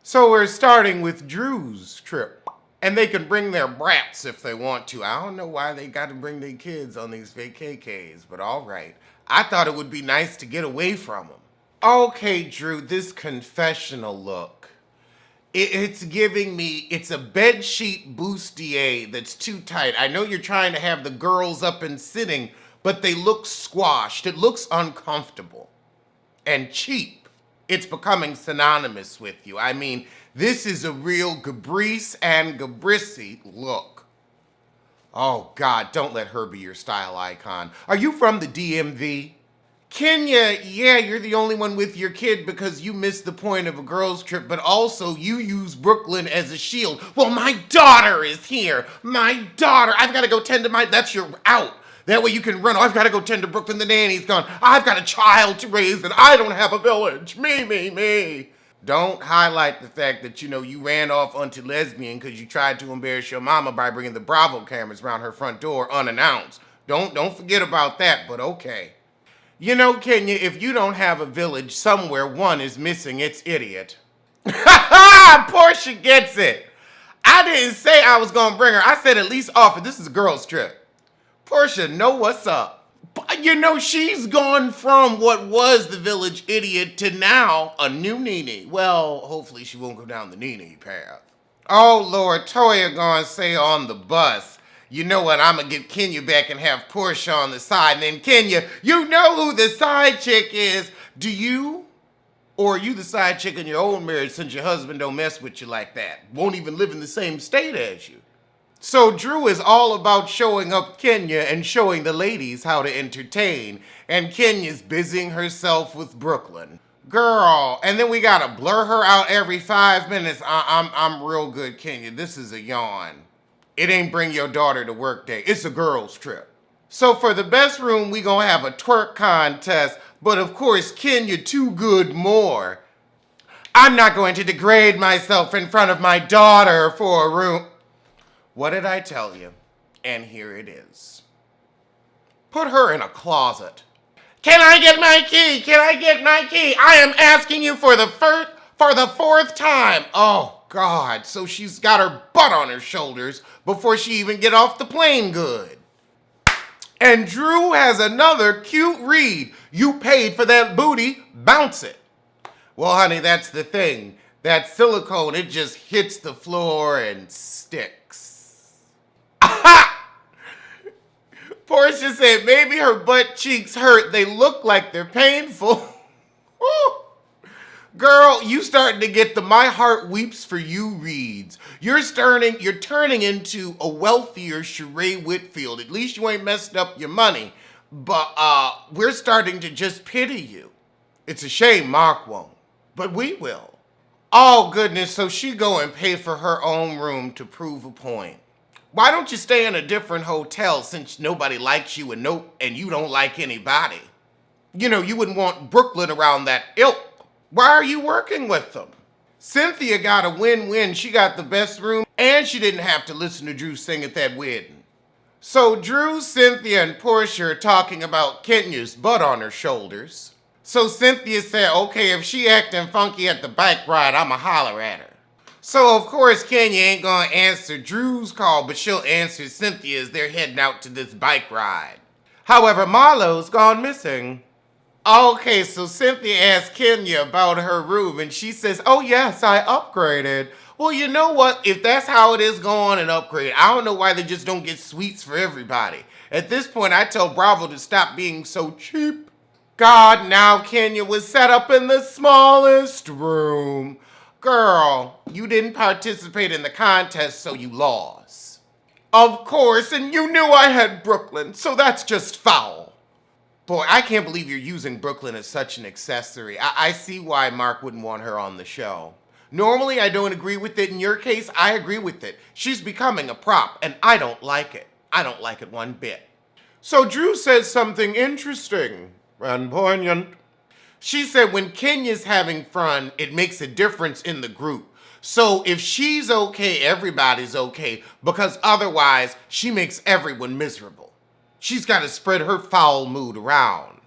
So we're starting with Drew's trip. And they can bring their brats if they want to. I don't know why they got to bring their kids on these vacays, but all right. I thought it would be nice to get away from them. Okay, Drew, this confessional look. It's giving me, it's a bedsheet bustier that's too tight. I know you're trying to have the girls up and sitting, but they look squashed. It looks uncomfortable and cheap. It's becoming synonymous with you. I mean, this is a real Gabrice and Gabrissy look. Oh, God, don't let her be your style icon. Are you from the DMV? Kenya, yeah, you're the only one with your kid because you missed the point of a girls' trip, but also you use Brooklyn as a shield. Well, my daughter is here. My daughter. I've got to go tend to that's your out. That way you can run. Oh, I've got to go tend to Brooklyn. The nanny's gone. I've got a child to raise and I don't have a village. Me. Don't highlight the fact that, you ran off onto lesbian because you tried to embarrass your mama by bringing the Bravo cameras around her front door unannounced. Don't forget about that, but okay. Kenya, if you don't have a village somewhere, one is missing. It's idiot. Portia gets it. I didn't say I was going to bring her. I said at least offer. This is a girl's trip. Portia, know what's up. She's gone from what was the village idiot to now a new Nene. Well, hopefully she won't go down the Nene path. Oh, Lord, Toya gonna say on the bus. You know what, I'm gonna get Kenya back and have Portia on the side. And then Kenya, you know who the side chick is. Do you? Or are you the side chick in your own marriage since your husband don't mess with you like that? Won't even live in the same state as you. So Drew is all about showing up Kenya and showing the ladies how to entertain. And Kenya's busying herself with Brooklyn. Girl, and then we gotta blur her out every 5 minutes. I'm real good, Kenya. This is a yawn. It ain't bring your daughter to work day. It's a girl's trip. So for the best room, we gonna have a twerk contest. But of course, Kenya too good more. I'm not going to degrade myself in front of my daughter for a room. What did I tell you? And here it is. Put her in a closet. Can I get my key? Can I get my key? I am asking you for the fourth time. Oh, God. So she's got her butt on her shoulders before she even get off the plane good. And Drew has another cute read. You paid for that booty. Bounce it. Well, honey, that's the thing. That silicone, it just hits the floor and sticks. Portia said maybe her butt cheeks hurt. They look like they're painful. Girl, you starting to get the my heart weeps for you reads. You're turning into a wealthier Sheree Whitfield. At least you ain't messed up your money. But we're starting to just pity you. It's a shame Mark won't. But we will. Oh, goodness, so she go and pay for her own room to prove a point. Why don't you stay in a different hotel since nobody likes you and you don't like anybody? You wouldn't want Brooklyn around that ilk. Why are you working with them? Cynthia got a win-win. She got the best room and she didn't have to listen to Drew sing at that wedding. So Drew, Cynthia, and Portia are talking about Kenya's butt on her shoulders. So Cynthia said, okay, if she acting funky at the bike ride, I'ma holler at her. So, of course, Kenya ain't gonna answer Drew's call, but she'll answer Cynthia's. They're heading out to this bike ride. However, Marlo's gone missing. Okay, so Cynthia asked Kenya about her room, and she says, oh, yes, I upgraded. Well, you know what? If that's how it is, go on and upgrade. I don't know why they just don't get suites for everybody. At this point, I tell Bravo to stop being so cheap. God, now Kenya was set up in the smallest room. Girl, you didn't participate in the contest, so you lost. Of course, and you knew I had Brooklyn, so that's just foul. Boy, I can't believe you're using Brooklyn as such an accessory. I see why Mark wouldn't want her on the show. Normally, I don't agree with it. In your case, I agree with it. She's becoming a prop, and I don't like it. I don't like it one bit. So Drew says something interesting and poignant. She said when Kenya's having fun, it makes a difference in the group. So if she's okay, everybody's okay, because otherwise she makes everyone miserable. She's got to spread her foul mood around.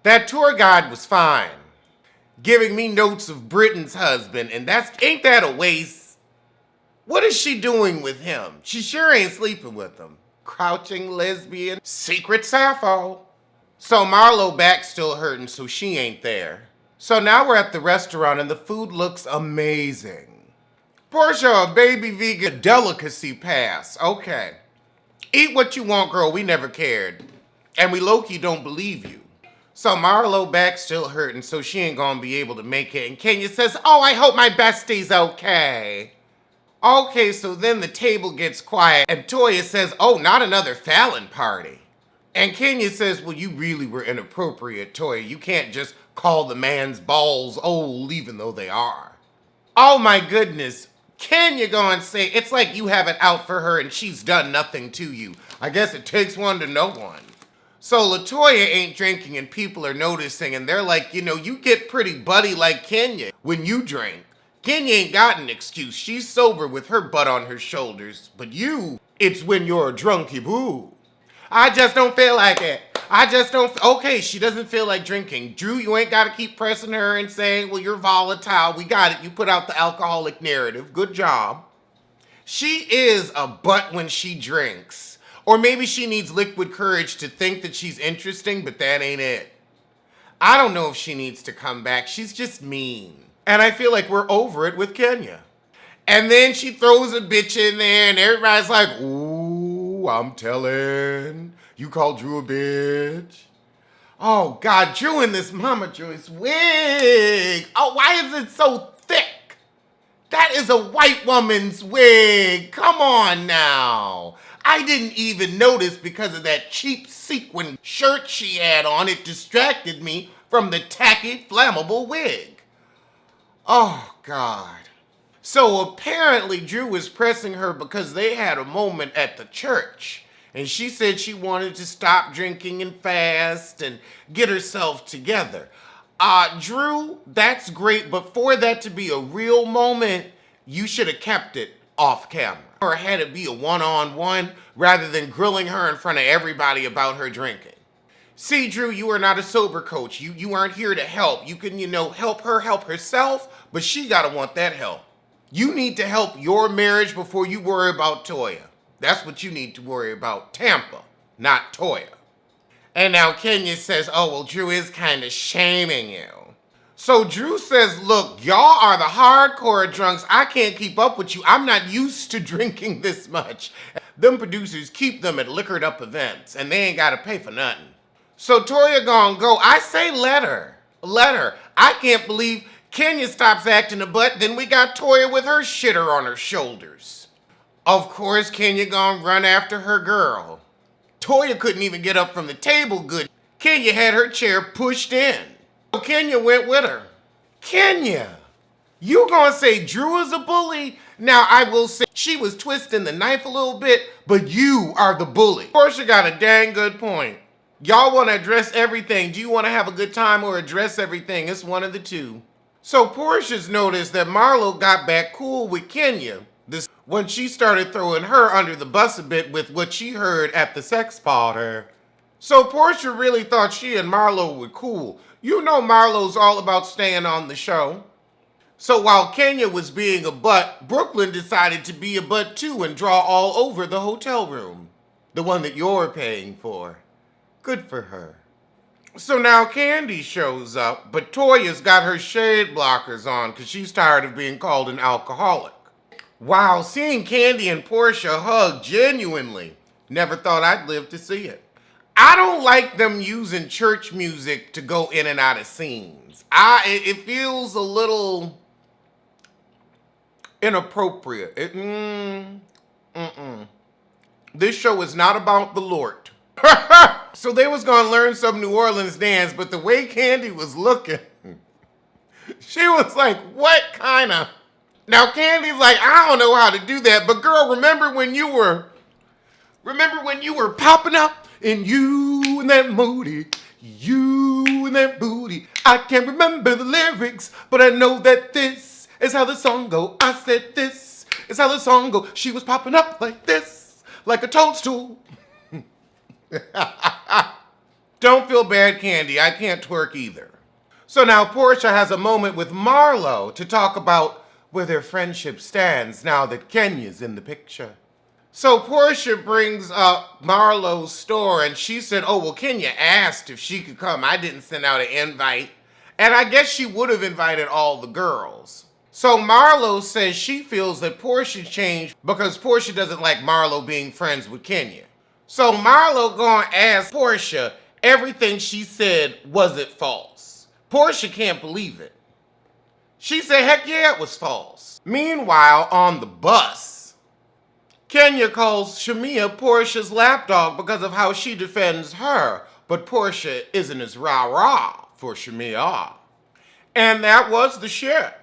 That tour guide was fine. giving me notes of Britain's husband, and ain't that a waste? What is she doing with him? She sure ain't sleeping with him. Crouching lesbian, secret Sappho. So Marlo back's still hurting, so she ain't there. So now we're at the restaurant and the food looks amazing. Portia, a baby vegan delicacy pass. Okay. Eat what you want, girl. We never cared. And we low-key don't believe you. So Marlo back's still hurting, so she ain't gonna be able to make it. And Kenya says, oh, I hope my bestie's okay. Okay, so then the table gets quiet and Toya says, oh, not another Fallon party. And Kenya says, well, you really were inappropriate, Toya. You can't just call the man's balls old even though they are. Oh my goodness. Kenya gonna say, it's like you have it out for her and she's done nothing to you. I guess it takes one to know one. So LaToya ain't drinking and people are noticing and they're like, you know, you get pretty buddy like Kenya when you drink. Kenya ain't got an excuse. She's sober with her butt on her shoulders. But you, it's when you're a drunky boo. I just don't feel like it. Okay, she doesn't feel like drinking. Drew, you ain't got to keep pressing her and saying, well, you're volatile. We got it. You put out the alcoholic narrative. Good job. She is a butt when she drinks. Or maybe she needs liquid courage to think that she's interesting, but that ain't it. I don't know if she needs to come back. She's just mean. And I feel like we're over it with Kenya. And then she throws a bitch in there and everybody's like, ooh, I'm telling. You called Drew a bitch? Oh, God, Drew in this Mama Joyce wig. Oh, why is it so thick? That is a white woman's wig. Come on now. I didn't even notice because of that cheap sequin shirt she had on. It distracted me from the tacky, flammable wig. Oh, God. So apparently Drew was pressing her because they had a moment at the church. And she said she wanted to stop drinking and fast and get herself together. Drew, that's great, but for that to be a real moment, you should have kept it off camera. Or had it be a one-on-one rather than grilling her in front of everybody about her drinking. See, Drew, you are not a sober coach. You aren't here to help. You can, help her help herself, but she gotta want that help. You need to help your marriage before you worry about Toya. That's what you need to worry about, Tampa, not Toya. And now Kenya says, oh, well, Drew is kind of shaming you. So Drew says, look, y'all are the hardcore drunks. I can't keep up with you. I'm not used to drinking this much. Them producers keep them at liquored up events, and they ain't got to pay for nothing. So Toya gonna go. I say let her. Let her. I can't believe Kenya stops acting a butt, then we got Toya with her shitter on her shoulders. Of course, Kenya gonna run after her girl. Toya couldn't even get up from the table good. Kenya had her chair pushed in. So Kenya went with her. Kenya, you gonna say Drew is a bully? Now, I will say she was twisting the knife a little bit, but you are the bully. Portia got a dang good point. Y'all want to address everything. Do you want to have a good time or address everything? It's one of the two. So Portia's noticed that Marlo got back cool with Kenya when she started throwing her under the bus a bit with what she heard at the sex party. So Portia really thought she and Marlo were cool. You know Marlo's all about staying on the show. So while Kenya was being a butt, Brooklyn decided to be a butt too and draw all over the hotel room. The one that you're paying for. Good for her. So now Candy shows up, but Toya's got her shade blockers on because she's tired of being called an alcoholic. Wow, seeing Candy and Portia hug genuinely. Never thought I'd live to see it. I don't like them using church music to go in and out of scenes. It feels a little inappropriate. This show is not about the Lord. So they was gonna learn some New Orleans dance, but the way Candy was looking, she was like, what kind of? Now Candy's like, I don't know how to do that, but girl, remember when you were popping up and you and that moody, you and that booty. I can't remember the lyrics, but I know that this is how the song go. I said this is how the song go. She was popping up like this, like a toadstool. Don't feel bad, Candy. I can't twerk either. So now Portia has a moment with Marlo to talk about where their friendship stands now that Kenya's in the picture. So Portia brings up Marlo's store and she said, oh, well, Kenya asked if she could come. I didn't send out an invite. And I guess she would have invited all the girls. So Marlo says she feels that Portia changed because Portia doesn't like Marlo being friends with Kenya. So Marlo gonna ask Portia everything she said, was it false? Portia can't believe it. She said, heck yeah, it was false. Meanwhile, on the bus, Kenya calls Shamia Portia's lapdog because of how she defends her, but Portia isn't as rah-rah for Shamia. And that was the shit.